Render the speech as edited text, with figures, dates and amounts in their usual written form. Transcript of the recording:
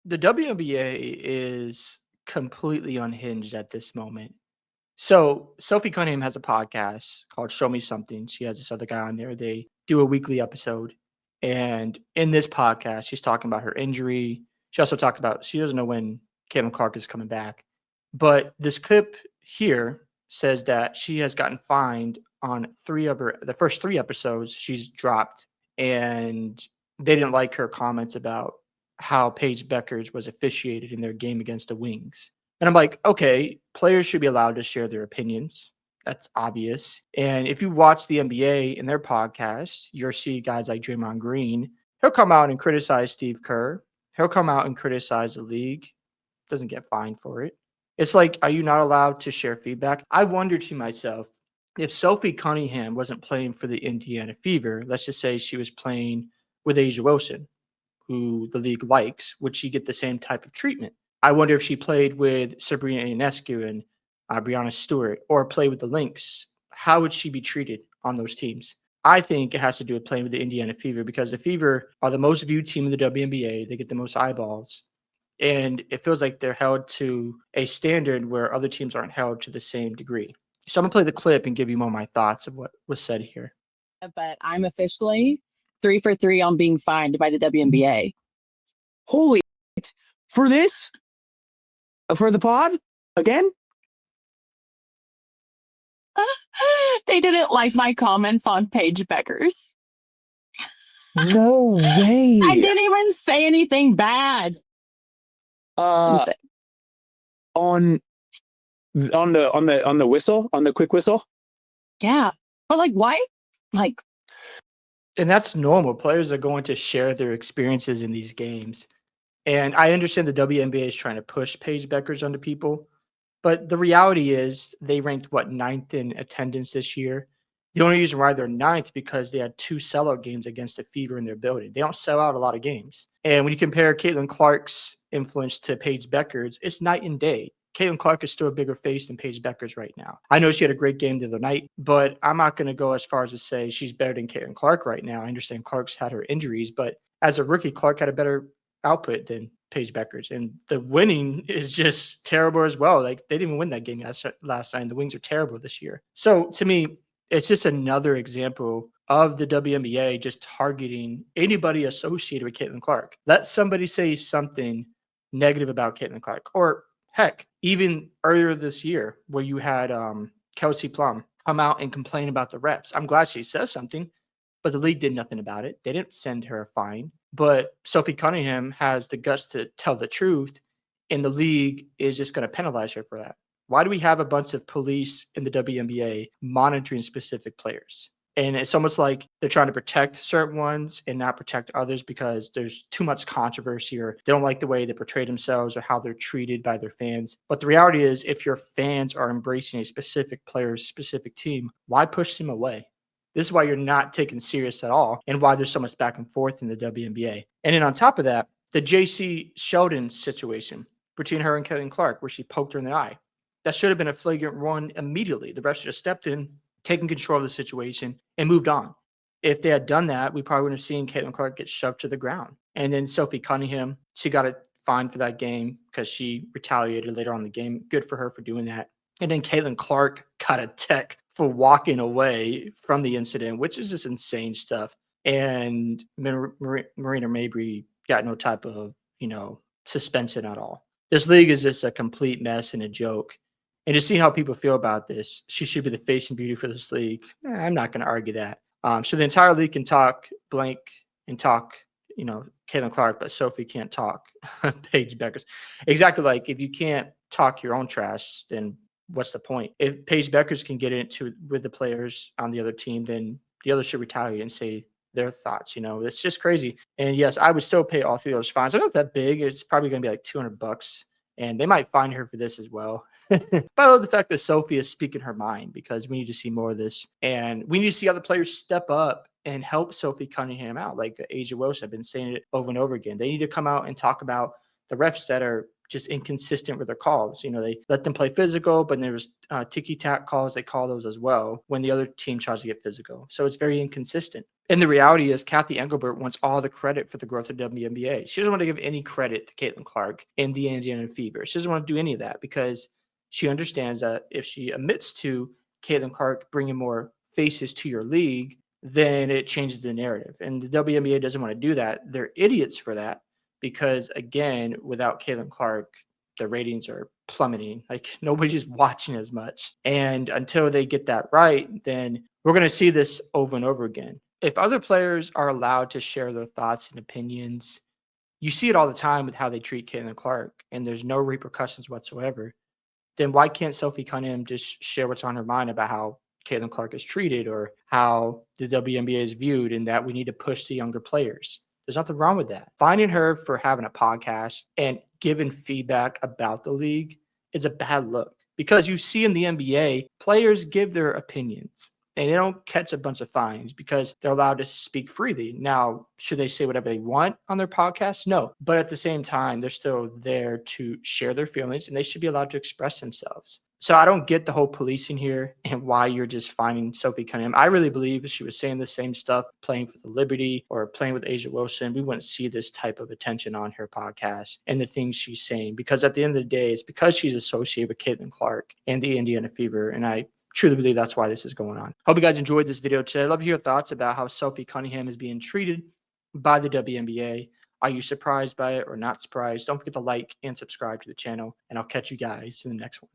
The WNBA is completely unhinged at this moment. So Sophie Cunningham has a podcast called Show Me Something. She has this other guy on there. They do a weekly episode. And in this podcast, she's talking about her injury. She also talked about she doesn't know when Caitlin Clark is coming back. But this clip here says that she has gotten fined on the first three episodes she's dropped. And they didn't like her comments about how Paige Bueckers was officiated in their game against the Wings. And I'm like, okay, players should be allowed to share their opinions. That's obvious. And if you watch the NBA in their podcasts, you'll see guys like Draymond Green. He'll come out and criticize Steve Kerr. He'll come out and criticize the league. Doesn't get fined for it. It's like, are you not allowed to share feedback? I wonder to myself, if Sophie Cunningham wasn't playing for the Indiana Fever, let's just say she was playing with Asia Wilson, who the league likes, would she get the same type of treatment? I wonder if she played with Sabrina Ionescu and Brianna Stewart or played with the Lynx. How would she be treated on those teams? I think it has to do with playing with the Indiana Fever because the Fever are the most viewed team in the WNBA. They get the most eyeballs. And it feels like they're held to a standard where other teams aren't held to the same degree. So I'm going to play the clip and give you more of my thoughts of what was said here. But I'm officially 3 for 3 on being fined by the WNBA. Holy shit. For this? For the pod? Again? They didn't like my comments on Paige Bueckers. No way. I didn't even say anything bad. On the whistle, on the quick whistle. Yeah, but like, why? Like, and that's normal. Players are going to share their experiences in these games, and I understand the WNBA is trying to push Paige Bueckers onto people, but the reality is they ranked ninth in attendance this year. The only reason why they're ninth because they had 2 sellout games against the Fever in their building. They don't sell out a lot of games. And when you compare Caitlin Clark's influence to Paige Bueckers, it's night and day. Caitlin Clark is still a bigger face than Paige Bueckers right now. I know she had a great game the other night, but I'm not going to go as far as to say she's better than Caitlin Clark right now. I understand Clark's had her injuries, but as a rookie, Clark had a better output than Paige Bueckers. And the winning is just terrible as well. Like, they didn't even win that game last night. The Wings are terrible this year. So to me, it's just another example of the WNBA just targeting anybody associated with Caitlin Clark. Let somebody say something negative about Caitlin Clark. Or heck, even earlier this year where you had Kelsey Plum come out and complain about the refs. I'm glad she says something, but the league did nothing about it. They didn't send her a fine. But Sophie Cunningham has the guts to tell the truth, and the league is just going to penalize her for that. Why do we have a bunch of police in the WNBA monitoring specific players? And it's almost like they're trying to protect certain ones and not protect others because there's too much controversy or they don't like the way they portray themselves or how they're treated by their fans. But the reality is, if your fans are embracing a specific player's specific team, why push them away? This is why you're not taken serious at all and why there's so much back and forth in the WNBA. And then on top of that, the JC Sheldon situation between her and Caitlin Clark, where she poked her in the eye. That should have been a flagrant one immediately. The refs should have stepped in, taken control of the situation, and moved on. If they had done that, we probably wouldn't have seen Caitlin Clark get shoved to the ground. And then Sophie Cunningham, she got a fine for that game because she retaliated later on in the game. Good for her for doing that. And then Caitlin Clark got a tech for walking away from the incident, which is just insane stuff. And Marina Mabry got no type of, suspension at all. This league is just a complete mess and a joke. And to see how people feel about this, she should be the face and beauty for this league. I'm not going to argue that. So the entire league can talk blank and talk, Caitlin Clark, but Sophie can't talk Paige Bueckers. Exactly, like if you can't talk your own trash, then what's the point? If Paige Bueckers can get into with the players on the other team, then the others should retaliate and say their thoughts. It's just crazy. And yes, I would still pay all 3 of those fines. They're not that big. It's probably going to be like $200, and they might fine her for this as well. But I love the fact that Sophie is speaking her mind because we need to see more of this, and we need to see other players step up and help Sophie Cunningham out. Like Asia Wilson, I've been saying it over and over again. They need to come out and talk about the refs that are just inconsistent with their calls. They let them play physical, but there's ticky-tack calls. They call those as well when the other team tries to get physical. So it's very inconsistent. And the reality is Kathy Engelbert wants all the credit for the growth of WNBA. She doesn't want to give any credit to Caitlin Clark and the Indiana Fever. She doesn't want to do any of that because she understands that if she admits to Caitlin Clark bringing more faces to your league, then it changes the narrative. And the WNBA doesn't want to do that. They're idiots for that because, again, without Caitlin Clark, the ratings are plummeting. Like nobody's watching as much. And until they get that right, then we're going to see this over and over again. If other players are allowed to share their thoughts and opinions, you see it all the time with how they treat Caitlin Clark, and there's no repercussions whatsoever. Then why can't Sophie Cunningham just share what's on her mind about how Caitlin Clark is treated or how the WNBA is viewed and that we need to push the younger players? There's nothing wrong with that. Finding her for having a podcast and giving feedback about the league is a bad look because you see in the NBA, players give their opinions and they don't catch a bunch of fines because they're allowed to speak freely. Now, should they say whatever they want on their podcast? No. But at the same time, they're still there to share their feelings and they should be allowed to express themselves. So I don't get the whole policing here and why you're just finding Sophie Cunningham. I really believe if she was saying the same stuff, playing for the Liberty or playing with Asia Wilson, we wouldn't see this type of attention on her podcast and the things she's saying. Because at the end of the day, it's because she's associated with Caitlin Clark and the Indiana Fever. And I truly believe that's why this is going on. Hope you guys enjoyed this video today. I'd love to hear your thoughts about how Sophie Cunningham is being treated by the WNBA. Are you surprised by it or not surprised? Don't forget to like and subscribe to the channel, and I'll catch you guys in the next one.